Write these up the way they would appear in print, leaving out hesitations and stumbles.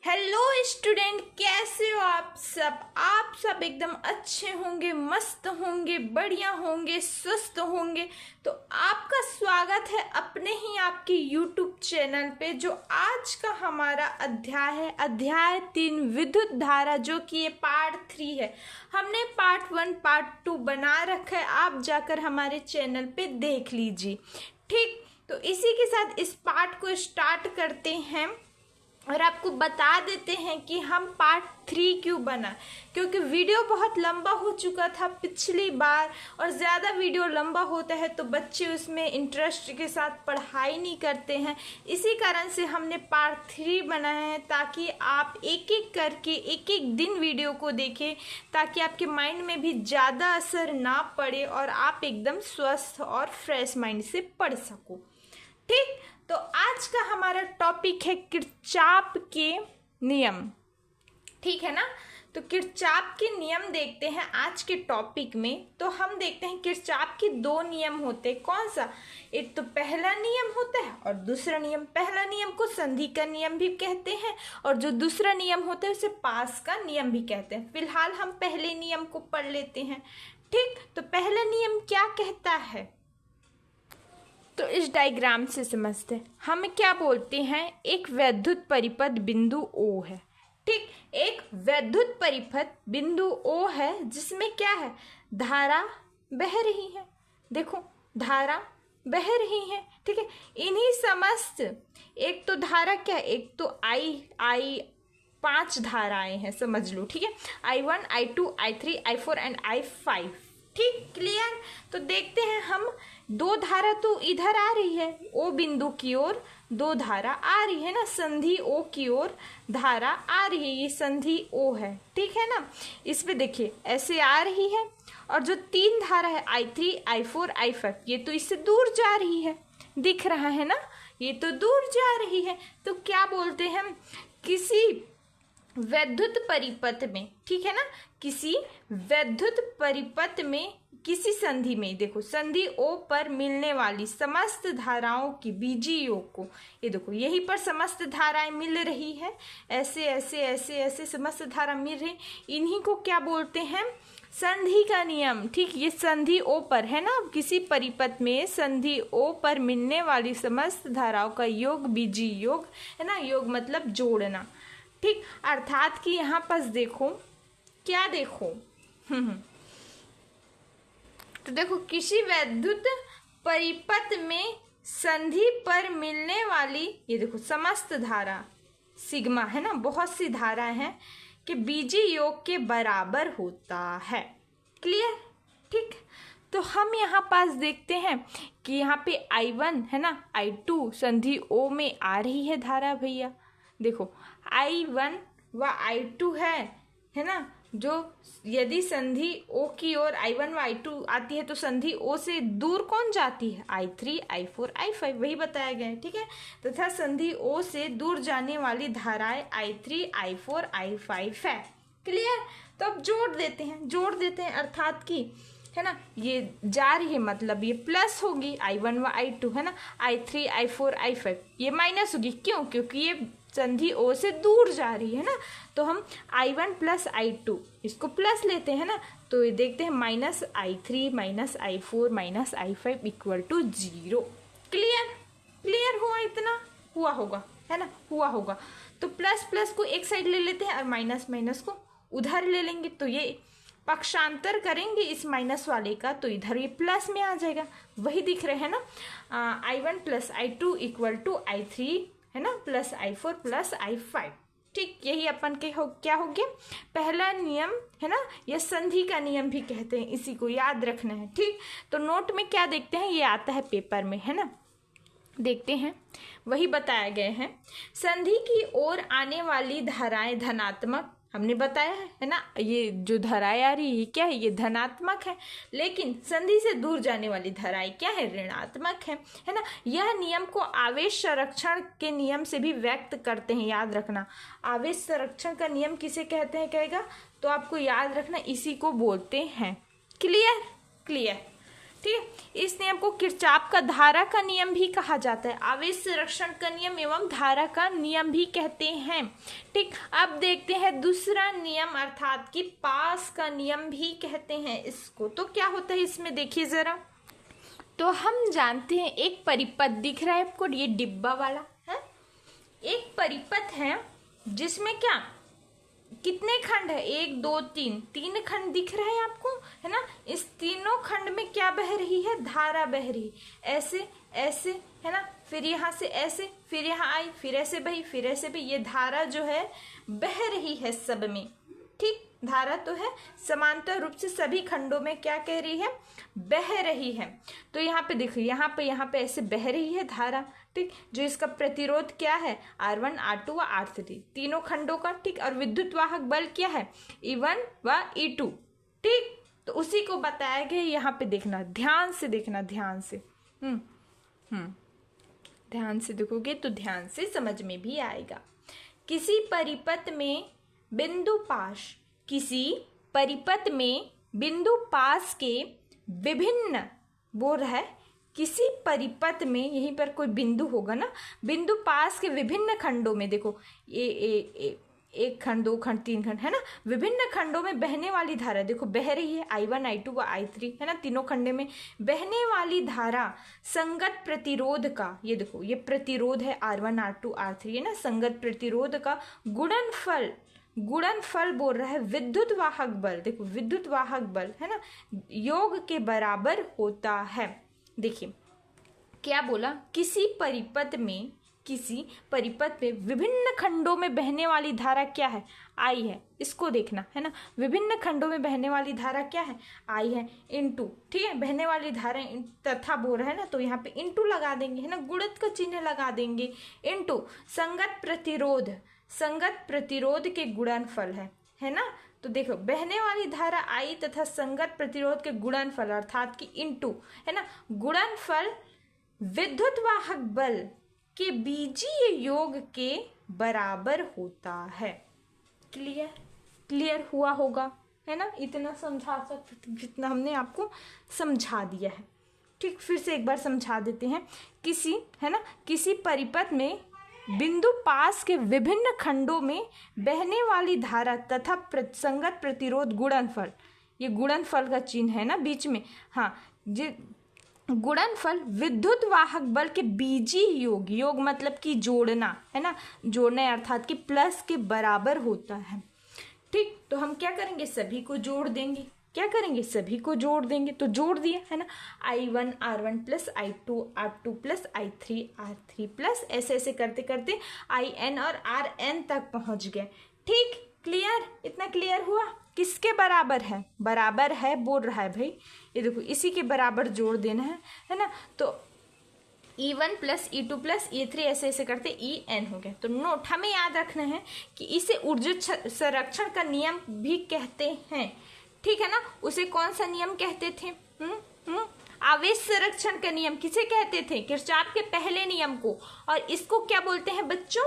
Hello student, कैसे हो आप सब? आप सब एकदम अच्छे होंगे, मस्त होंगे, बढ़िया होंगे, स्वस्थ होंगे। तो आपका स्वागत है अपने ही आपके यूट्यूब चैनल पे, जो आज का हमारा अध्याय है, अध्याय 3 विद्युत धारा, जो कि ये पार्ट 3 है। हमने पार्ट 1 पार्ट 2 बना रखा है, आप जाकर हमारे चैनल पे देख लीजिए। ठीक, तो इसी के साथ इस पार्ट को स्टार्ट करते हैं और आपको बता देते हैं कि हम पार्ट 3 क्यों बना। क्योंकि वीडियो बहुत लंबा हो चुका था पिछली बार, और ज़्यादा वीडियो लंबा होता है तो बच्चे उसमें इंटरेस्ट के साथ पढ़ाई नहीं करते हैं। इसी कारण से हमने पार्ट 3 बनाया है, ताकि आप एक एक करके एक एक दिन वीडियो को देखें, ताकि आपके माइंड में भी ज़्यादा असर ना पड़े और आप एकदम स्वस्थ और फ्रेश माइंड से पढ़ सको। ठीक, तो आज का हमारा टॉपिक है किरचॉफ के नियम। ठीक है ना? तो किरचॉफ के नियम देखते हैं आज के टॉपिक में। तो हम देखते हैं किरचॉफ के 2 नियम होते हैं। कौन सा? एक तो पहला नियम होता है और दूसरा नियम। पहला नियम को संधि का नियम भी कहते हैं, और जो दूसरा नियम होता है उसे पास का नियम भी कहते हैं। फिलहाल हम पहले नियम को पढ़ लेते हैं। ठीक, तो पहला नियम क्या कहता है, तो इस डायग्राम से समझते हैं। हम क्या बोलते हैं, एक वैद्युत परिपथ बिंदु O है। ठीक, एक वैद्युत परिपथ बिंदु O है, जिसमें क्या है, धारा बह रही है। देखो, धारा बह रही है। ठीक है, इन्हीं समस्त, एक तो धारा क्या है, एक तो I 5 धाराएं हैं, समझ लो। ठीक है, I1 I2 I3 I4 and I5। ठीक, क्लियर? तो देखते हैं हम, 2 धारा तो इधर आ रही है, O बिंदु की ओर 2 धारा आ रही है ना, संधि O की ओर धारा आ रही है, ये संधि O है। ठीक है ना? इस पे देखिए ऐसे आ रही है, और जो 3 धारा है I3 I4 I5, ये तो इससे दूर जा रही है, दिख रहा है ना, ये तो दूर जा रही है। तो क्या बोलते हैं हम, किसी वैद्युत परिपथ में, ठीक है ना, किसी वैद्युत परिपथ में, किसी संधि में, देखो संधि O पर मिलने वाली समस्त धाराओं की बीजीय योग को, ये देखो यहीं पर समस्त धाराएं मिल रही है, ऐसे ऐसे ऐसे ऐसे समस्त धारा मिल रही, इन्हीं को क्या बोलते हैं, संधि का नियम। ठीक, ये संधि O पर है ना, किसी परिपथ में संधि O पर मिलने वाली समस्त धाराओं का योग बीजीय योग है ना, योग मतलब जोड़ना। ठीक, अर्थात कि यहाँ पर देखो, क्या देखो, तो देखो किसी वैद्युत परिपथ में संधि पर मिलने वाली, ये देखो समस्त धारा सिग्मा है ना, बहुत सी धाराएं हैं, कि बीजीय योग के बराबर होता है। क्लियर? ठीक, तो हम यहाँ पास देखते हैं कि यहाँ पे I1 है ना, I2 संधि O में आ रही है धारा। भैया देखो, I1 व I2 है ना, जो यदि संधि O की ओर I1 व I2 आती है तो संधि O से दूर कौन जाती है, I3 I4 I5, वही बताया गया है। ठीक है, तथा संधि O से दूर जाने वाली धाराएं I3 I4 I5 है। क्लियर? तो अब जोड़ देते हैं, अर्थात कि है ना, ये जा रही है मतलब ये प्लस होगी, I1 व I2 है ना, I3 I4 I5 ये माइनस होगी। क्यों? क्योंकि ये संधि O से दूर जा रही है ना, तो हम I1 प्लस I2 इसको प्लस लेते हैं ना, तो ये देखते हैं minus I3 minus I4 minus I5 equal to 0। Clear हुआ? इतना हुआ होगा, है ना, हुआ होगा। तो प्लस प्लस को एक साइड ले लेते हैं और माइनस माइनस को उधर ले लेंगे, तो ये पक्षांतर करेंगे इस माइनस वाले का, तो इधर ये प्लस में आ जाएगा। वही दिख रहे हैं ना, I1 plus I2 equal to I3 है ना, प्लस I4 प्लस I5। ठीक, यही अपन के क्या हो गया, पहला नियम है ना, यह संधि का नियम भी कहते हैं, इसी को याद रखना है। ठीक, तो नोट में क्या देखते हैं, ये आता है पेपर में, है ना, देखते हैं, वही बताया गया है। संधि की ओर आने वाली धाराएं धनात्मक, हमने बताया है ना, ये जो धाराएं आ रही है क्या है, ये धनात्मक है, लेकिन संधि से दूर जाने वाली धाराएं क्या है, ऋणात्मक है ना। यह नियम को आवेश संरक्षण के नियम से भी व्यक्त करते हैं, याद रखना। आवेश संरक्षण का नियम किसे कहते हैं कहेगा, तो आपको याद रखना, इसी को बोलते हैं। क्लियर? ठीक है। इस नियम को किरचॉफ का धारा का नियम भी कहा जाता है, आवेश संरक्षण का नियम एवं धारा का नियम भी कहते हैं। ठीक, अब देखते हैं दूसरा नियम अर्थात कि पास का नियम भी कहते हैं इसको। तो क्या होता है इसमें देखिए जरा। तो हम जानते हैं एक परिपथ दिख रहा है आपको, ये डिब्बा वाला है, एक परिपथ है जिसमें क्या कितने खंड है, 1 2 3, 3 खंड दिख रहे हैं आपको, है ना। इस तीनों खंड में क्या बह रही है, धारा बह रही, ऐसे ऐसे, है ना, फिर यहाँ से ऐसे, फिर यहाँ आई, फिर ऐसे बही, फिर ऐसे बही, ये धारा जो है बह रही है सब में। ठीक, धारा तो है, समांतर रूप से सभी खंडों में क्या कह रही है, बह रही है। तो यहाँ पे देखो, यहाँ पे ऐसे बह रही है धारा। ठीक, जो इसका प्रतिरोध क्या है, R1 R2 व R3 तीनों खंडों का। ठीक, और विद्युत वाहक बल क्या है, E1 व E2। ठीक, तो उसी को बताया गया, यहाँ पे देखना, ध्यान से देखना, ध्यान से ध्यान से देखोगे तो ध्यान से समझ में भी आएगा। किसी परिपथ में बिंदु पाश, किसी परिपथ में बिंदु पास के विभिन्न, बोल रहा है किसी परिपथ में, यहीं पर कोई बिंदु होगा ना, बिंदु पास के विभिन्न खंडों में, देखो एक खंड, 2 खंड, 3 खंड, है ना, विभिन्न खंडों में बहने वाली धारा देखो बह रही है, I1 I2 व I3, है ना, तीनों खंडे में बहने वाली धारा संगत प्रतिरोध का, ये देखो ये प्रतिरोध है R1 R2 R3, है ना, संगत प्रतिरोध का गुणनफल बोल रहा है विद्युत वाहक बल, देखो विद्युत वाहक बल, है ना, योग के बराबर होता है। देखिए क्या बोला, किसी परिपथ में विभिन्न खंडों में बहने वाली धारा क्या है, I है, इसको देखना, है ना, विभिन्न खंडों में बहने वाली धारा क्या है, I है, इनटू, ठीक है, बहने वाली धारा तथा बोल रहा है ना, तो यहाँ पे इनटू लगा देंगे, है ना, गुणित का चिन्ह लगा देंगे, इनटू संगत प्रतिरोध के गुणनफल है ना। तो देखो बहने वाली धारा I तथा संगत प्रतिरोध के गुणनफल अर्थात कि इनटू, है ना, गुणनफल विद्युत वाहक बल के बीजीय योग के बराबर होता है। क्लियर हुआ होगा, है ना, इतना समझा सकते जितना हमने आपको समझा दिया है। ठीक, फिर से एक बार समझा देते हैं। किसी परिपथ में बिंदु पास के विभिन्न खंडों में बहने वाली धारा तथा संगत प्रतिरोध गुणनफल, ये गुणनफल का चिन्ह है ना बीच में, हाँ, गुणनफल विद्युत वाहक बल के बीजीय योग मतलब कि जोड़ना, है ना, जोड़ना अर्थात कि प्लस के बराबर होता है। ठीक, तो हम क्या करेंगे, सभी को जोड़ देंगे, सभी को जोड़ देंगे, तो जोड़ दिया, है ना, I1 R1 plus I2 R2 plus I3 R3 plus ऐसे करते करते IN और RN तक पहुंच गए। ठीक, क्लियर, इतना क्लियर हुआ। किसके बराबर है, बराबर है बोल रहा है भाई, ये देखो इसी के बराबर जोड़ देना है ना। तो E1 plus E2 plus E3 ऐसे करते EN हो गया। तो नोट हमें याद रखना है कि इसे ऊर्जा संरक्षण का नियम भी कहते हैं। ठीक है ना, उसे कौन सा नियम कहते थे, आवेश संरक्षण का नियम किसे कहते थे, किरचॉफ के पहले नियम को, और इसको क्या बोलते हैं बच्चों,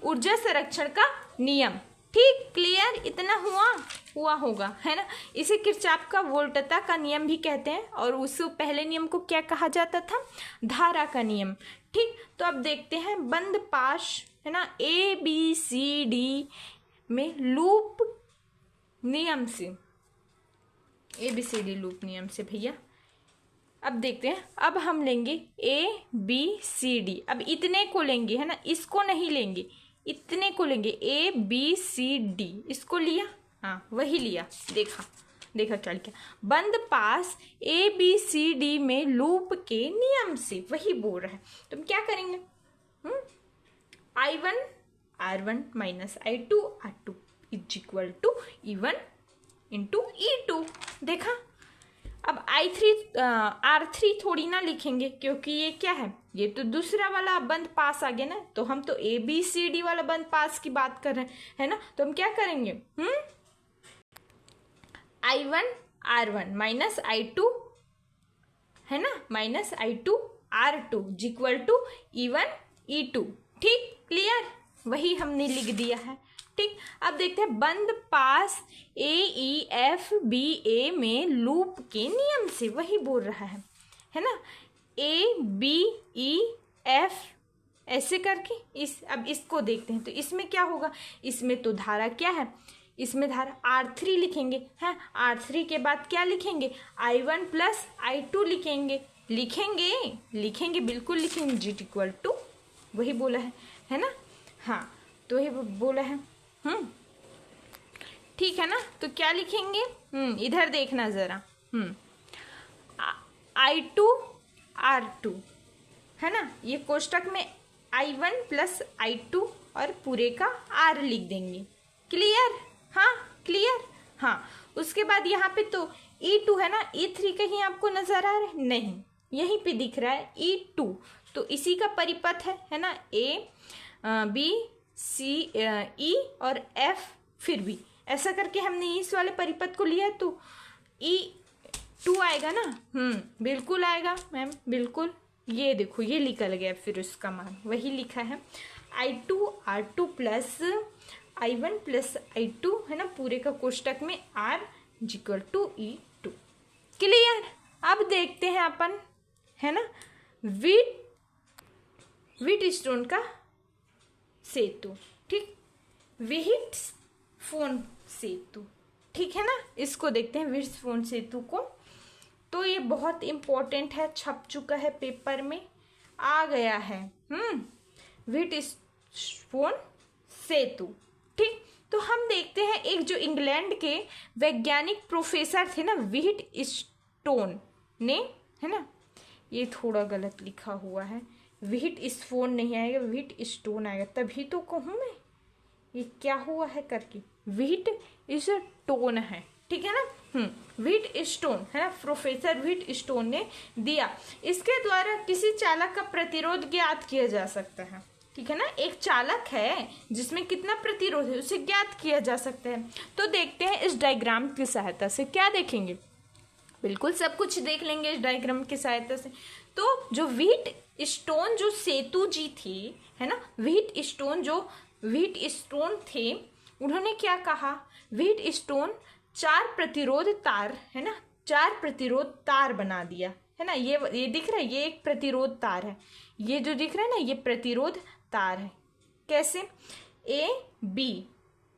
ऊर्जा संरक्षण का नियम। ठीक, क्लियर, इतना हुआ होगा, है ना। इसे किरचॉफ का वोल्टता का नियम भी कहते हैं, और उस पहले नियम को क्या कहा जाता था, धारा का नियम। ठीक, तो अब देखते हैं बंद पाश, है ना, ABCD में लूप नियम से, ABCD लूप नियम से भैया। अब देखते हैं, अब हम लेंगे ABCD, अब इतने को लेंगे, है ना, इसको नहीं लेंगे, इतने को लेंगे, ABCD, इसको लिया, हाँ वही लिया, देखा चल क्या, बंद पास ABCD में लूप के नियम से, वही बोल रहा है। तो हम क्या करेंगे, I1 R1 minus I2 R2 is equal to E1 into E2। देखा, अब R3 थोड़ी ना लिखेंगे, क्योंकि ये क्या है, ये तो दूसरा वाला बंद पास आ गया ना, तो हम तो ABCD वाला बंद पास की बात कर रहे हैं, है ना। तो हम क्या करेंगे, I1 R1 माइनस I2, है ना, minus I2 R2 equal to E1 E2। ठीक, क्लियर, वही हमने लिख दिया है। ठीक, अब देखते हैं बंद पास AEFBA में लूप के नियम से, वही बोल रहा है। है ना, ABEF ऐसे करके अब इसको देखते हैं। तो इसमें क्या होगा, इसमें तो धारा क्या है, इसमें धारा R3 लिखेंगे, हैं। R3 के बाद क्या लिखेंगे, I1 प्लस I2 लिखेंगे, बिल्कुल लिखेंगे। G इक्वल टू वही बोला है ना, हाँ तो वही बोला है। ठीक है ना, तो क्या लिखेंगे, इधर देखना जरा, I2 R2 है ना, ये कोष्टक में I1 प्लस I2 और पूरे का R लिख देंगे। क्लियर, हाँ क्लियर, हाँ। उसके बाद यहाँ पे तो E2 है ना, E3 कहीं आपको नजर आ रहा है, नहीं, यहीं पे दिख रहा है E2, तो इसी का परिपथ है ना, A B C E और F फिर भी ऐसा करके हमने इस वाले परिपथ को लिया, तो E2 आएगा ना, बिल्कुल आएगा मैम, बिल्कुल। ये देखो ये निकल गया, फिर उसका मान वही लिखा है, I2 R2 plus I1 plus I2 है ना, पूरे का कोष्टक में R equal to E2। Clear, अब देखते हैं अपन, है ना, व्हीटस्टोन का सेतु, ठीक, व्हीटस्टोन सेतु, ठीक है ना, इसको देखते हैं व्हीटस्टोन सेतु को। तो ये बहुत इम्पोर्टेंट है, छप चुका है पेपर में, आ गया है, व्हीटस्टोन सेतु, ठीक। तो हम देखते हैं एक जो इंग्लैंड के वैज्ञानिक प्रोफेसर थे ना, व्हीटस्टोन ने, है ना, ये थोड़ा गलत लिखा हुआ है, व्हीटस्टोन नहीं आएगा, व्हीटस्टोन आएगा, तभी तो कहूँ मैं ये क्या हुआ है करके, व्हीटस्टोन है, ठीक है ना, व्हीटस्टोन है ना, प्रोफेसर व्हीटस्टोन ने दिया। इसके द्वारा किसी चालक का प्रतिरोध ज्ञात किया जा सकता है, ठीक है ना, एक चालक है जिसमें कितना प्रतिरोध है उसे ज्ञात किया जा सकता है। तो देखते हैं इस डायग्राम की सहायता से, क्या देखेंगे, बिल्कुल सब कुछ देख लेंगे इस डायग्राम की सहायता से। तो जो व्हीटस्टोन जो सेतु जी थी, है ना, व्हीटस्टोन थे, उन्होंने क्या कहा, व्हीटस्टोन 4 प्रतिरोध तार, है ना, 4 प्रतिरोध तार बना दिया, है ना, ये दिख रहा है, ये एक प्रतिरोध तार है, ये जो दिख रहा है ना, ये प्रतिरोध तार है। कैसे, A B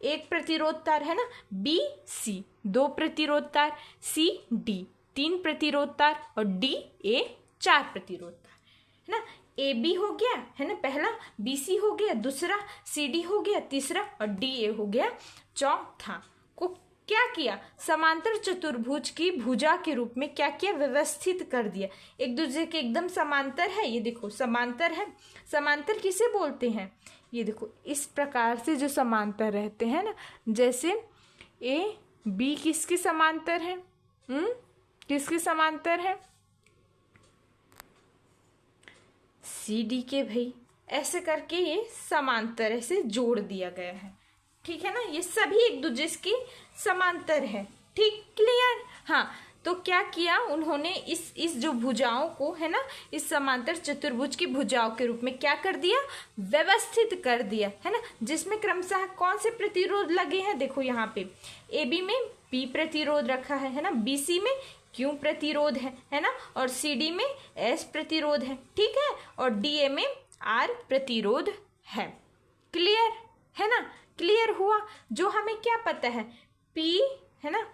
एक प्रतिरोध तार है ना, B C 2 प्रतिरोध तार, C D 3 प्रतिरोध तार और D A 4 प्रतिरोध तार, है ना। A B हो गया, है ना, पहला, B C हो गया दूसरा, C D हो गया तीसरा और D A हो गया चौथा। को क्या किया, समांतर चतुर्भुज की भुजा के रूप में क्या किया, व्यवस्थित कर दिया, एक दूसरे के एकदम समांतर है, ये देखो समांतर है। समांतर किसे बोलते हैं, ये देखो इस प्रकार से जो समांतर रहते हैं ना, जैसे A B किसके समांतर है, किसके समांतर है, C D के, भाई ऐसे करके ये समांतर ऐसे जोड़ दिया गया है, ठीक है ना, ये सभी एक दूसरे की समांतर है, ठीक, क्लियर, हाँ। तो क्या किया उन्होंने, इस जो भुजाओं को, है ना, इस समांतर चतुर्भुज की भुजाओं के रूप में क्या कर दिया, व्यवस्थित कर दिया, है ना, जिसमें क्रमशः कौन से प्रतिरोध लगे हैं, देखो यहाँ पे AB में P प्रतिरोध रखा है ना, BC में Q प्रतिरोध है ना, और CD में S प्रतिरोध है, ठीक है, और DA में R प्रतिरोध है। क्लियर है ना, क्लियर हुआ। जो हमें क्या पता है, P है ना,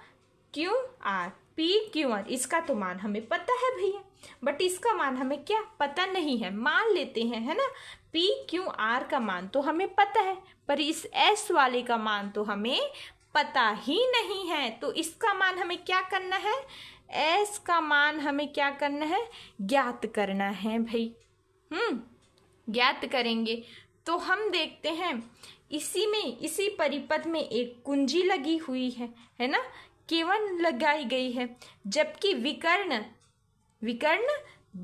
QR, PQR, इसका तो मान हमें पता है भैया, बट इसका मान हमें क्या पता नहीं है, मान लेते हैं, है ना, PQR का मान तो हमें पता है, पर इस S वाले का मान तो हमें पता ही नहीं है। तो इसका मान हमें क्या करना है, S का मान हमें क्या करना है, ज्ञात करना है भाई, ज्ञात करेंगे। तो हम देखते हैं इसी परिपथ में एक कुंजी लगी हुई है ना, केवल लगाई गई है, जबकि विकर्ण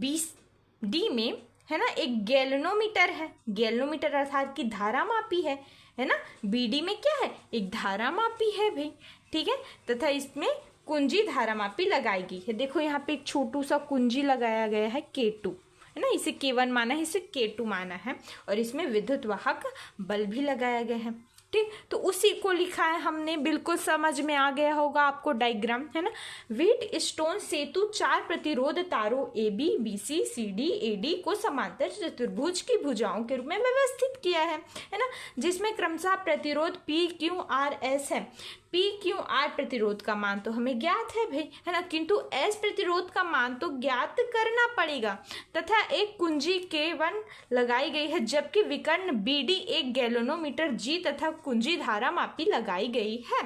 BD में, है ना, एक गैल्वेनोमीटर है, गैल्वेनोमीटर अर्थात की धारा मापी है ना, BD में क्या है, एक धारा मापी है भाई, ठीक है, तथा इसमें कुंजी धारा मापी लगाई गई है। देखो यहाँ पे एक छोटू सा कुंजी लगाया गया है K2, है ना, इसे K1 माना है, इसे K2 माना है, और इसमें विद्युत वाहक बल्ब भी लगाया गया है। ठीक, तो उसी को लिखा है हमने, बिल्कुल समझ में आ गया होगा आपको डायग्राम, है ना। व्हीट स्टोन सेतु 4 प्रतिरोध तारों AB BC CD AD को समांतर चतुर्भुज की भुजाओं के रूप में व्यवस्थित किया है ना, जिसमें क्रमशः प्रतिरोध PQRS है। PQR प्रतिरोध का मान तो हमें ज्ञात है भाई, है ना, किंतु S प्रतिरोध का मान तो ज्ञात करना पड़ेगा, तथा एक कुंजी K1 लगाई गई है, जबकि विकर्ण BD एक गैल्वेनोमीटर G तथा कुंजी धारा मापी लगाई गई है।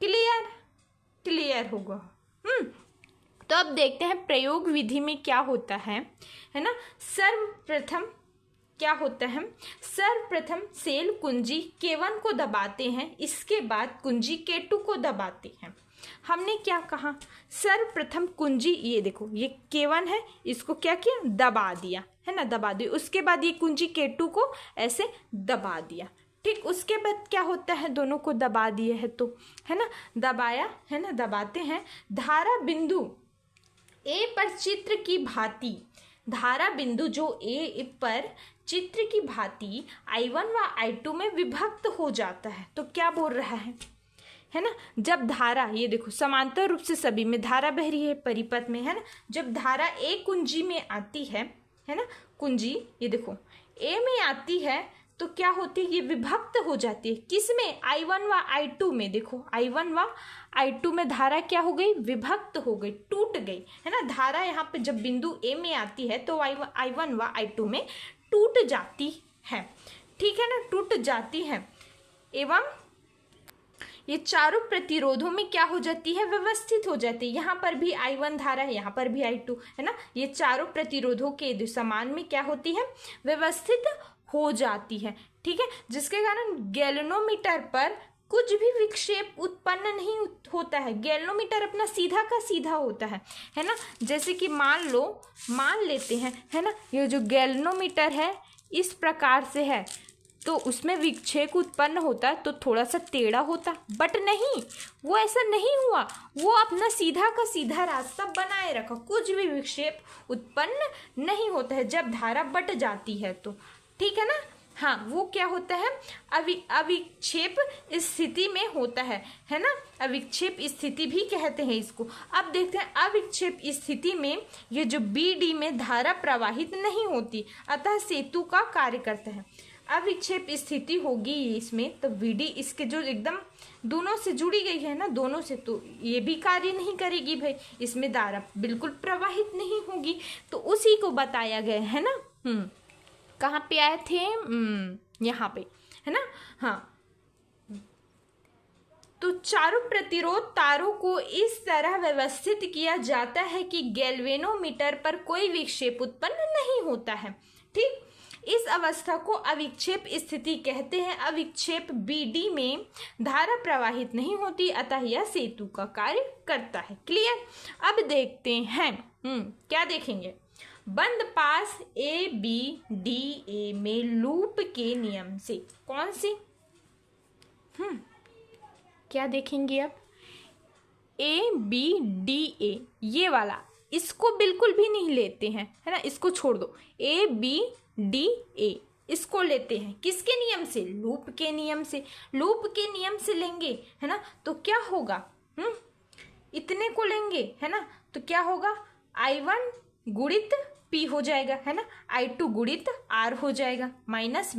क्लियर, क्लियर होगा। तो अब देखते हैं प्रयोग विधि में क्या होता है ना। सर्वप्रथम क्या होता है, सर्वप्रथम सेल कुंजी K1 को दबाते हैं, इसके बाद कुंजी K2 को दबाते हैं। हमने क्या कहा, सर्वप्रथम कुंजी, ये देखो ये K1 है, इसको क्या किया, दबा दिया, है ना, दबा दिया। उसके बाद ये कुंजी K2 को ऐसे दबा दिया, ठीक। उसके बाद क्या होता है, दोनों को दबा दिए है तो, है ना, दबाया, है ना, दबाते हैं। धारा बिंदु A पर चित्र की भांति, धारा बिंदु जो A पर चित्र की भांति I1 व I2 में विभक्त हो जाता है। तो क्या बोल रहा है ना, जब धारा, ये देखो समांतर रूप से सभी में धारा बह रही है परिपथ में, है ना, जब धारा A कुंजी में आती है ना, कुंजी ये देखो A में आती है तो क्या होती है, ये विभक्त हो जाती है, किसमें, I1 व I2 में। देखो I1 व I2 में धारा क्या हो गई, विभक्त हो गई, टूट गई, है ना। धारा यहाँ पे जब बिंदु A में आती है तो I1 व I2 में टूट जाती है, ठीक है ना, टूट जाती है। एवं ये चारों प्रतिरोधों में क्या हो जाती है, व्यवस्थित हो जाती है। यहाँ पर भी I1 धारा है, यहाँ पर भी I2, है ना, ये चारों प्रतिरोधों के समान में क्या होती है, व्यवस्थित हो जाती है, ठीक है, जिसके कारण गैल्वेनोमीटर पर कुछ भी विक्षेप उत्पन्न नहीं होता है। गैल्वेनोमीटर अपना सीधा का सीधा होता है ना। जैसे कि मान लेते हैं, है ना, ये जो गैल्वेनोमीटर है इस प्रकार से है, तो उसमें विक्षेप उत्पन्न होता तो थोड़ा सा टेढ़ा होता, बट नहीं, वो ऐसा नहीं हुआ, वो अपना सीधा का सीधा रास्ता बनाए रखा, कुछ भी विक्षेप उत्पन्न नहीं होता है जब धारा बट जाती है तो, ठीक है ना। हाँ, वो क्या होता है, अविक्षेप स्थिति में होता है ना, अविक्षेप स्थिति भी कहते हैं इसको। अब देखते हैं अविक्षेप स्थिति में ये जो BD में धारा प्रवाहित नहीं होती, अतः सेतु का कार्य करता है। अविक्षेप स्थिति होगी इसमें तो VD इसके जो एकदम दोनों से जुड़ी गई है ना, दोनों से, तो ये भी कार्य नहीं करेगी भाई, इसमें धारा बिल्कुल प्रवाहित नहीं होगी। तो उसी को बताया गया है ना। कहाँ पे आए थे, यहाँ पे, है ना। हाँ, तो चारों प्रतिरोध तारों को इस तरह व्यवस्थित किया जाता है कि गैल्वेनोमीटर पर कोई विक्षेप उत्पन्न नहीं होता है, ठीक। इस अवस्था को अविक्षेप स्थिति कहते हैं। अविक्षेप BD में धारा प्रवाहित नहीं होती, अतः यह सेतु का कार्य करता है। क्लियर। अब देखते हैं, क्या देखेंगे, बंद पास ABDA में लूप के नियम से, कौन से, क्या देखेंगे अब, ABDA ये वाला, इसको बिल्कुल भी नहीं लेते हैं, है ना, इसको छोड़ दो। ABDA इसको लेते हैं किसके नियम से, लूप के नियम से। लूप के नियम से लेंगे, है ना, तो क्या होगा, इतने को लेंगे, है ना, तो क्या होगा, I1 गुणित P हो जाएगा, है ना, I2 गुणित R हो जाएगा, माइनस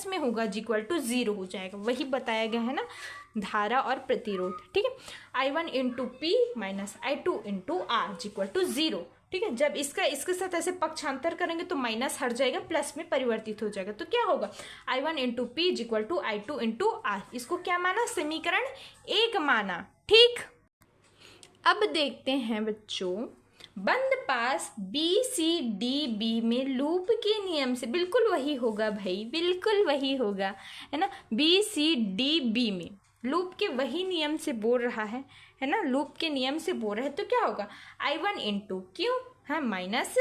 में होगा इक्वल टू 0 हो जाएगा, वही बताया गया है ना, धारा और प्रतिरोध, ठीक है। I1 into P minus I2 into R equal to 0, ठीक है। जब इसके साथ ऐसे पक्षांतर करेंगे तो माइनस हट जाएगा, प्लस में परिवर्तित हो जाएगा, तो क्या होगा, I1 into P equal to I2 into R। इसको क्या माना, समीकरण 1 माना, ठीक। अब देखते हैं बच्चों, बंद पास BCDB में लूप के नियम से, बिल्कुल वही होगा भाई, बिल्कुल वही होगा, है ना। BCDB में लूप के वही नियम से बोल रहा है ना, लूप के नियम से बोल रहा है, तो क्या होगा, I1 इंटू क्यू, हाँ, माइनस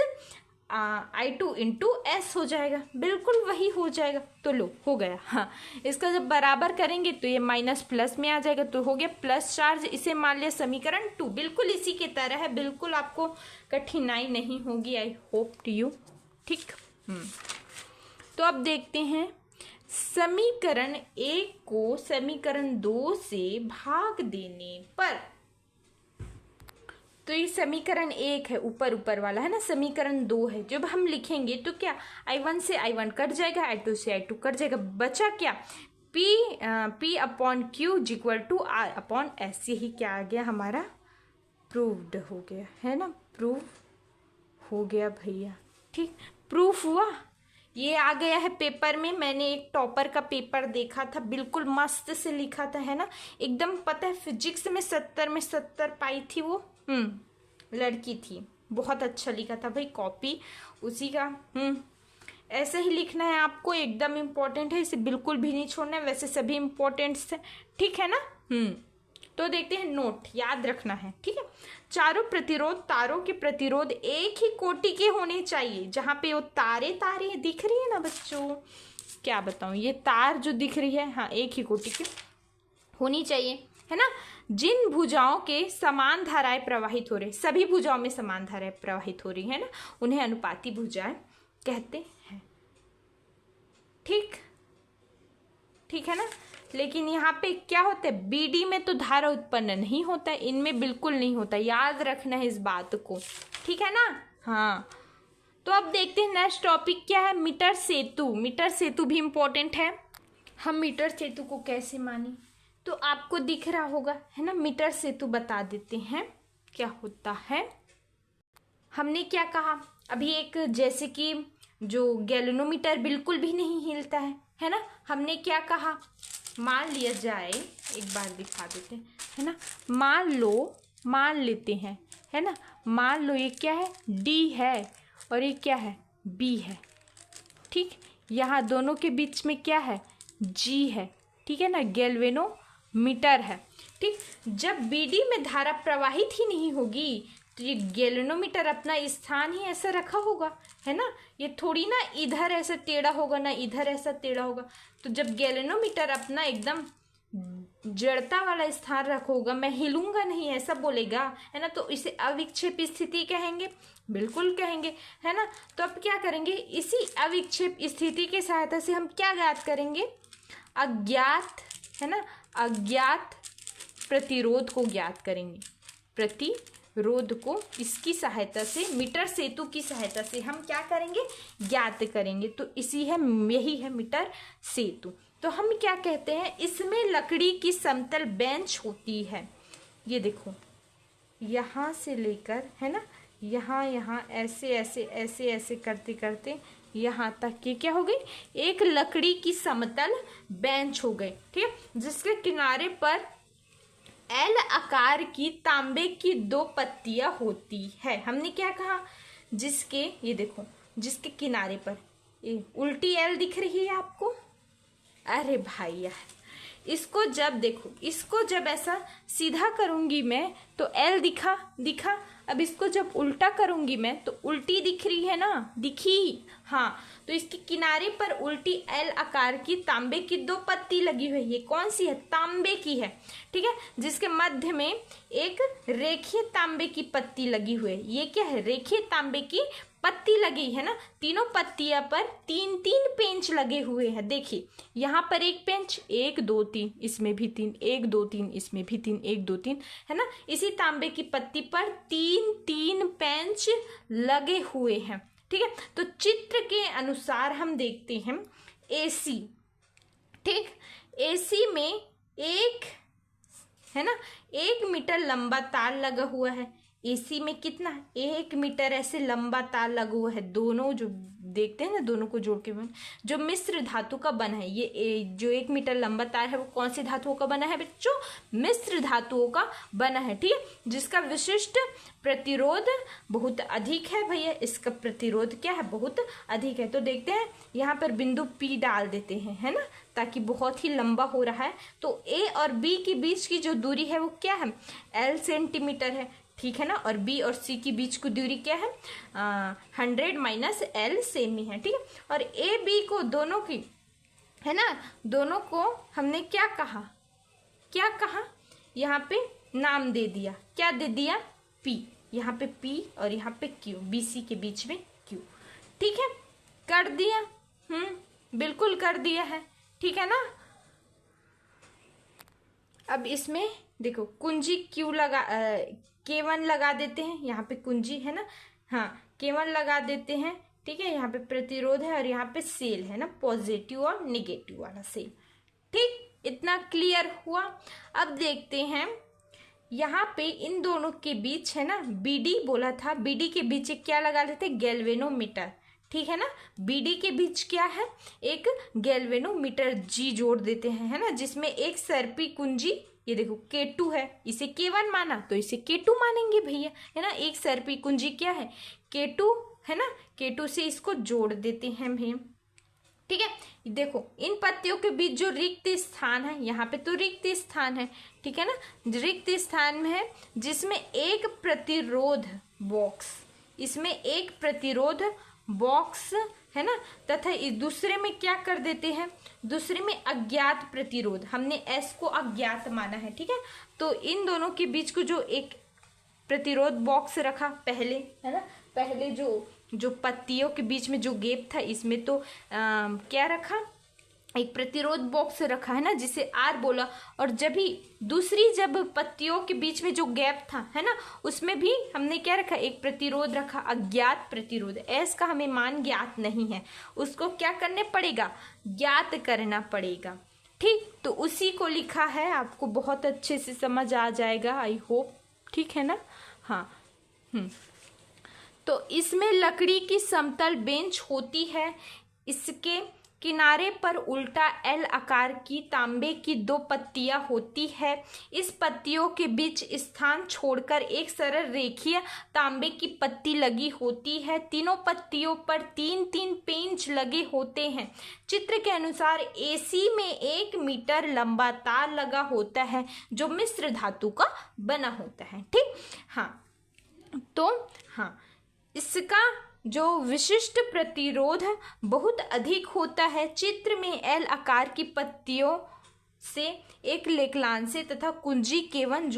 I2 इंटू S हो जाएगा, बिल्कुल वही हो जाएगा, तो लो हो गया। हाँ, इसका जब बराबर करेंगे तो ये माइनस प्लस में आ जाएगा, तो हो गया प्लस चार्ज, इसे मान लिया समीकरण 2, बिल्कुल इसी के तरह है, बिल्कुल आपको कठिनाई नहीं होगी, आई होप टू यू, ठीक। तो अब देखते हैं समीकरण 1 को समीकरण 2 से भाग देने पर, तो ये समीकरण 1 है, ऊपर वाला है ना, समीकरण 2 है। जब हम लिखेंगे तो क्या, I1 से I1 कट जाएगा, I2 से I2 कट जाएगा, बचा क्या, P upon Q equal to R upon S। यही क्या आ गया हमारा, प्रूव्ड हो गया है ना, प्रूव हो गया भैया। ठीक, प्रूफ हुआ। ये आ गया है पेपर में। मैंने एक टॉपर का पेपर देखा था, बिल्कुल मस्त से लिखा था, है ना, एकदम। पता है फिजिक्स में 70 में 70 पाई थी वो, लड़की थी, बहुत अच्छा लिखा था भाई, कॉपी उसी का। ऐसे ही लिखना है आपको, एकदम इम्पोर्टेंट है, इसे बिल्कुल भी नहीं छोड़ना है। वैसे सभी इम्पोर्टेंट है, ठीक है ना। तो देखते हैं, नोट याद रखना है, ठीक है। चारों प्रतिरोध, तारों के प्रतिरोध एक ही कोटि के होने चाहिए। जहां पे वो तारे तारे दिख रही है ना बच्चों, क्या बताऊं, ये तार जो दिख रही है, हाँ, एक ही कोटि की होनी चाहिए, है ना। जिन भुजाओं के समान धाराएं प्रवाहित हो रही, सभी भुजाओं में समान धाराएं प्रवाहित हो रही है ना, उन्हें अनुपाती भुजाएं कहते हैं। ठीक है ना। लेकिन यहाँ पे क्या होता है, बीडी में तो धारा उत्पन्न नहीं होता है, इनमें बिल्कुल नहीं होता, याद रखना है इस बात को, ठीक है ना। हाँ, तो अब देखते हैं नेक्स्ट टॉपिक क्या है, मीटर सेतु। मीटर सेतु भी इम्पोर्टेंट है। हम मीटर सेतु को कैसे माने, तो आपको दिख रहा होगा, है ना। मीटर सेतु बता देते हैं क्या होता है। हमने क्या कहा अभी, एक जैसे कि जो गैल्वेनोमीटर बिल्कुल भी नहीं हिलता है ना। हमने क्या कहा, मान लिया जाए, एक बार दिखा देते हैं, है ना। मान लेते हैं, है ना। मान लो ये क्या है, D है और ये क्या है, B है। ठीक, यहाँ दोनों के बीच में क्या है, G है, ठीक है ना, गैल्वेनोमीटर है। ठीक, जब BD में धारा प्रवाहित ही नहीं होगी तो ये गैल्वेनोमीटर अपना स्थान ही ऐसा रखा होगा, है ना। ये थोड़ी ना इधर ऐसा टेढ़ा होगा, ना इधर ऐसा टेढ़ा होगा। तो जब गैल्वेनोमीटर अपना एकदम जड़ता वाला स्थान रखोगा, मैं हिलूंगा नहीं ऐसा बोलेगा, है ना, तो इसे अविक्षेप स्थिति कहेंगे, बिल्कुल कहेंगे, है ना। तो अब क्या करेंगे, इसी अविक्षेप स्थिति की सहायता से हम क्या ज्ञात करेंगे, अज्ञात, है ना, अज्ञात प्रतिरोध को ज्ञात करेंगे। प्रतिरोध को इसकी सहायता से, मीटर सेतु की सहायता से हम क्या करेंगे, ज्ञात करेंगे। तो यही है मीटर सेतु। तो हम क्या कहते हैं, इसमें लकड़ी की समतल बेंच होती है। ये देखो, यहाँ से लेकर, है ना, यहाँ ऐसे ऐसे ऐसे ऐसे करते करते यहाँ तक की क्या हो गई, एक लकड़ी की समतल बेंच हो गई, ठीक है, जिसके किनारे पर एल आकार की तांबे की 2 पत्तियां होती है। हमने क्या कहा, जिसके, ये देखो, जिसके किनारे पर ये उल्टी एल दिख रही है आपको, अरे भाई यार, इसको जब देखो, इसको जब ऐसा सीधा करूंगी मैं तो एल दिखा। अब इसको जब उल्टा करूंगी मैं तो उल्टी दिख रही है ना, दिखी, हाँ। तो इसके किनारे पर उल्टी एल आकार की तांबे की 2 पत्ती लगी हुई है। कौन सी है, तांबे की है, ठीक है, जिसके मध्य में एक रेखीय तांबे की पत्ती लगी हुई है। ये क्या है, रेखीय तांबे की पत्ती लगी है ना। तीनों पत्तियां पर 3-3 पेंच लगे हुए हैं। देखिए, यहाँ पर एक पेंच, 1 2 3, इसमें भी 3, 1 2 3, इसमें भी 3, 1 2 3, है ना। इसी तांबे की पत्ती पर 3-3 पेंच लगे हुए हैं, ठीक है। तो चित्र के अनुसार हम देखते हैं AC, ठीक, AC में एक, है ना, 1 मीटर लंबा तार लगा हुआ है। AC में कितना, 1 मीटर ऐसे लंबा तार लगा हुआ है। दोनों जो देखते हैं ना, दोनों को जोड़ के जो मिश्र धातु का बना है, ये जो 1 मीटर लंबा तार है वो कौन सी धातुओं का बना है बच्चों, मिश्र धातुओं का बना है, ठीक है, जिसका विशिष्ट प्रतिरोध बहुत अधिक है भैया। इसका प्रतिरोध क्या है, बहुत अधिक है। तो देखते हैं, यहाँ पर बिंदु P डाल देते हैं, है ना, ताकि बहुत ही लंबा हो रहा है। तो A और B के बीच की जो दूरी है वो क्या है, L सेंटीमीटर है, ठीक है ना। और B और C के बीच की दूरी क्या है, 100 माइनस L सेम ही है, ठीक है। और A B को दोनों की, है ना, दोनों को हमने क्या कहा, यहाँ पे नाम दे दिया, क्या दे दिया, P, यहाँ पे P और यहाँ पे Q, BC के बीच में Q, ठीक है, कर दिया, बिल्कुल कर दिया है। ठीक है ना। अब इसमें देखो कुंजी क्यों लगा K1 लगा देते हैं, यहाँ पे कुंजी है ना, हाँ K1 लगा देते हैं, ठीक है। यहाँ पे प्रतिरोध है और यहाँ पे सेल है ना, पॉजिटिव और निगेटिव वाला सेल। ठीक, इतना क्लियर हुआ। अब देखते हैं यहाँ पे इन दोनों के बीच है ना, BD बोला था, BD के बीच एक क्या लगा लेते, गैल्वेनोमीटर, ठीक है ना। BD के बीच क्या है, एक गैल्वेनोमीटर G जोड़ देते हैं, है ना, जिसमें एक सर्पी कुंजी, ये देखो K2 है, इसे K1 माना तो इसे K2 मानेंगे भैया, है ना। एक सर्पी कुंजी क्या है, K2 है ना, K2 से इसको जोड़ देते हैं भैया, ठीक है। देखो इन पत्तियों के बीच जो रिक्त स्थान है, यहाँ पे तो रिक्त स्थान है, ठीक है ना, रिक्त स्थान में है जिसमें एक प्रतिरोध बॉक्स, इसमें एक प्रतिरोध बॉक्स है ना, तथा इस दूसरे में क्या कर देते हैं, दूसरे में अज्ञात प्रतिरोध, हमने S को अज्ञात माना है, ठीक है। तो इन दोनों के बीच को जो एक प्रतिरोध बॉक्स रखा पहले, है ना, पहले जो पत्तियों के बीच में जो गैप था, इसमें तो क्या रखा, एक प्रतिरोध बॉक्स रखा, है ना, जिसे R बोला। और जब पत्तियों के बीच में जो गैप था, है ना, उसमें भी हमने क्या रखा, एक प्रतिरोध रखा, अज्ञात प्रतिरोध। S का हमें मान ज्ञात नहीं है, उसको क्या करने पड़ेगा, ज्ञात करना पड़ेगा, ठीक। तो उसी को लिखा है, आपको बहुत अच्छे से समझ आ जाएगा, आई होप, ठीक है ना। हाँ, तो इसमें लकड़ी की समतल बेंच होती है, इसके किनारे पर उल्टा L आकार की तांबे की 2 पत्तियां होती है। इस पत्तियों के बीच स्थान छोड़कर एक सरल रेखीय तांबे की पत्ती लगी होती है। तीनों पत्तियों पर 3-3 पेंच लगे होते हैं। चित्र के अनुसार AC में 1 मीटर लंबा तार लगा होता है जो मिश्र धातु का बना होता है, ठीक। हाँ, तो हाँ, इसका जो विशिष्ट प्रतिरोध बहुत अधिक होता है। चित्र में L आकार की पत्तियों से एक लेखलांसे तथा कुंजी K1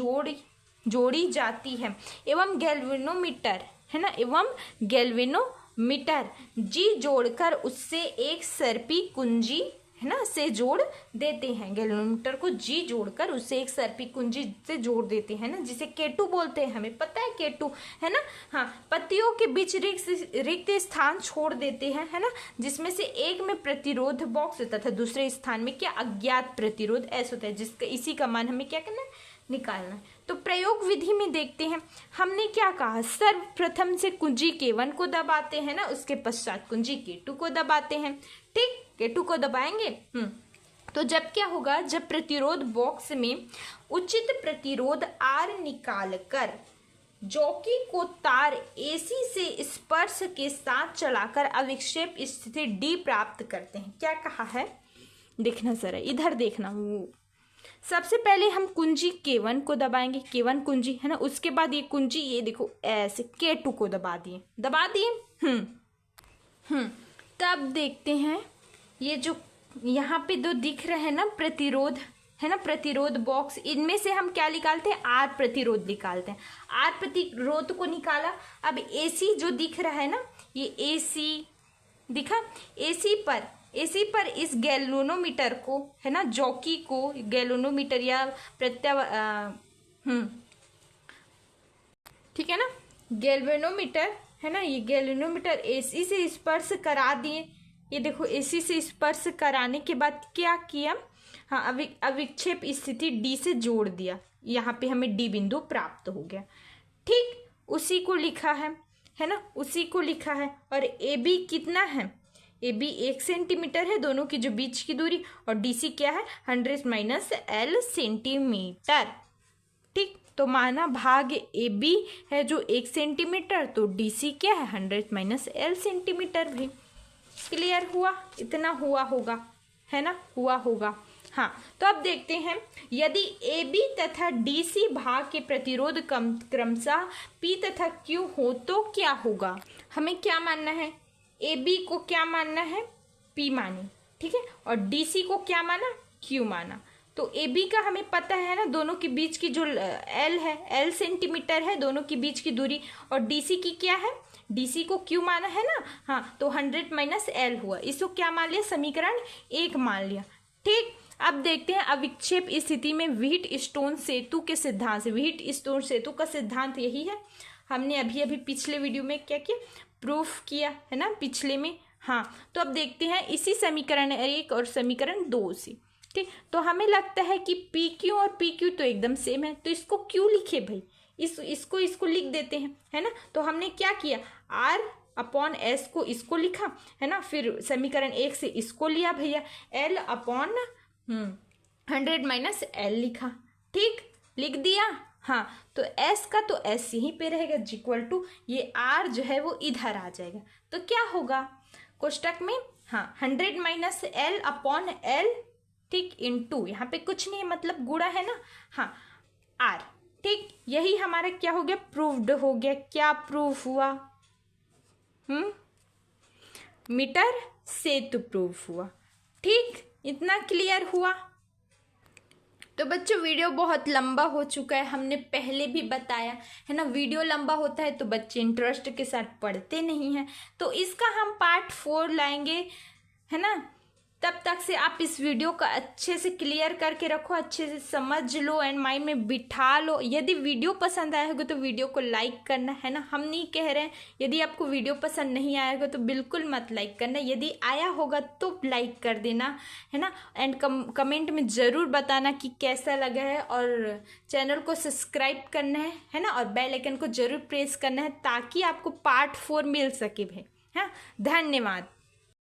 जोड़ी जाती है एवं गैल्वेनोमीटर, है ना, एवं गैल्वेनोमीटर G जोड़कर उससे एक सर्पी कुंजी, है ना, से जोड़ देते हैं। गैल्वेनोमीटर को G जोड़कर उससे एक सर्पी कुंजी से जोड़ देते हैं ना, जिसे K2 बोलते हैं, हमें पता है K2, है ना। हाँ, पत्तियों के बीच रिक्त स्थान छोड़ देते हैं, है ना, जिसमें से एक में प्रतिरोध बॉक्स तथा दूसरे स्थान में क्या, अज्ञात प्रतिरोध S होता है, जिसका इसी का मान हमें क्या करना है, निकालना है। तो प्रयोग विधि में देखते हैं, हमने क्या कहा, सर्वप्रथम से कुंजी K1 को दबाते हैं ना, उसके पश्चात कुंजी K2 को दबाते हैं, ठीक। K2 को दबाएंगे, तो जब क्या होगा, जब प्रतिरोध बॉक्स में उचित प्रतिरोध R निकाल कर जॉकी को तार AC से स्पर्श के साथ चलाकर अविक्षेप स्थिति D प्राप्त करते हैं। क्या कहा है, देखना जरा, इधर देखना। सबसे पहले हम कुंजी K1 को दबाएंगे, K1 कुंजी, है ना, उसके बाद ये कुंजी, ये देखो ऐसे K2 को दबा दिए। तब देखते हैं ये जो यहाँ पे 2 दिख रहे हैं ना प्रतिरोध, है ना, प्रतिरोध बॉक्स, इनमें से हम क्या निकालते हैं, R प्रतिरोध निकालते हैं। R प्रतिरोध को निकाला। अब AC जो दिख रहा है ना, ये AC दिखा, AC पर इस गैल्वेनोमीटर को, है ना, जॉकी को गैल्वेनोमीटर या ठीक है ना, गैल्वेनोमीटर, है ना, ये गैल्वेनोमीटर AC से स्पर्श करा दिए। ये देखो AC से स्पर्श कराने के बाद क्या किया, हाँ, अविक्षेप स्थिति D से जोड़ दिया, यहाँ पे हमें D बिंदु प्राप्त हो गया, ठीक। उसी को लिखा है ना, उसी को लिखा है। और AB कितना है, AB 1 सेंटीमीटर है, दोनों की जो बीच की दूरी, और DC क्या है, 100 - L सेंटीमीटर, ठीक। तो माना भाग AB है जो 1 सेंटीमीटर, तो DC क्या है, 100 - L सेंटीमीटर भी। क्लियर हुआ, इतना हुआ होगा, है ना, हुआ होगा। हाँ, तो अब देखते हैं, यदि AB तथा DC भाग के प्रतिरोध क्रमशः P तथा Q हो तो क्या होगा, हमें क्या मानना है, AB को क्या मानना है, P माने, ठीक है, और DC को क्या माना, Q माना। तो AB का हमें पता है ना, दोनों के बीच की जो L है, L सेंटीमीटर है दोनों के बीच की दूरी, और DC की क्या है, DC को Q माना है ना, हाँ, तो 100 - L हुआ, इसको क्या मान लिया, समीकरण 1 मान लिया, ठीक, अब देखते हैं अविक्षेप स्थिति में व्हीटस्टोन सेतु के सिद्धांत से। व्हीटस्टोन सेतु का सिद्धांत यही है, हमने अभी अभी पिछले वीडियो में क्या किया, प्रूफ किया है ना, पिछले में। हाँ, तो अब देखते हैं इसी समीकरण 1 और समीकरण 2 से। ठीक, तो हमें लगता है कि पी क्यू और पी क्यू तो एकदम सेम है, तो इसको क्यों लिखे भाई, इसको लिख देते हैं, है ना। तो हमने क्या किया, आर अपॉन एस को इसको लिखा, है ना, फिर समीकरण 1 से इसको लिया भैया, एल अपॉन 100 माइनस एल लिखा। ठीक, लिख दिया। हाँ, तो एस का तो एस यहीं पे रहेगा, इक्वल टू ये आर जो है वो इधर आ जाएगा। तो क्या होगा कोष्टक में, हाँ, 100 माइनस एल अपॉन एल, ठीक, इंटू यहाँ पे कुछ नहीं है, मतलब गुणा है ना, हाँ, आर। ठीक, यही हमारा क्या हो गया, प्रूव्ड हो गया। क्या प्रूफ हुआ, मीटर सेतु प्रूफ हुआ। ठीक, इतना क्लियर हुआ। तो बच्चों वीडियो बहुत लंबा हो चुका है, हमने पहले भी बताया है ना, वीडियो लंबा होता है तो बच्चे इंटरेस्ट के साथ पढ़ते नहीं हैं, तो इसका हम पार्ट 4 लाएंगे, है ना। तब तक से आप इस वीडियो का अच्छे से क्लियर करके रखो, अच्छे से समझ लो एंड माइंड में बिठा लो। यदि वीडियो पसंद आया होगा तो वीडियो को लाइक करना, है ना। हम नहीं कह रहे हैं यदि आपको वीडियो पसंद नहीं आया होगा तो बिल्कुल मत लाइक करना, यदि आया होगा तो लाइक कर देना, है ना। एंड कमेंट में ज़रूर बताना कि कैसा लगा है, और चैनल को सब्सक्राइब करना है ना, और बेल आइकन को ज़रूर प्रेस करना है ताकि आपको पार्ट 4 मिल सके भाई। हाँ, धन्यवाद।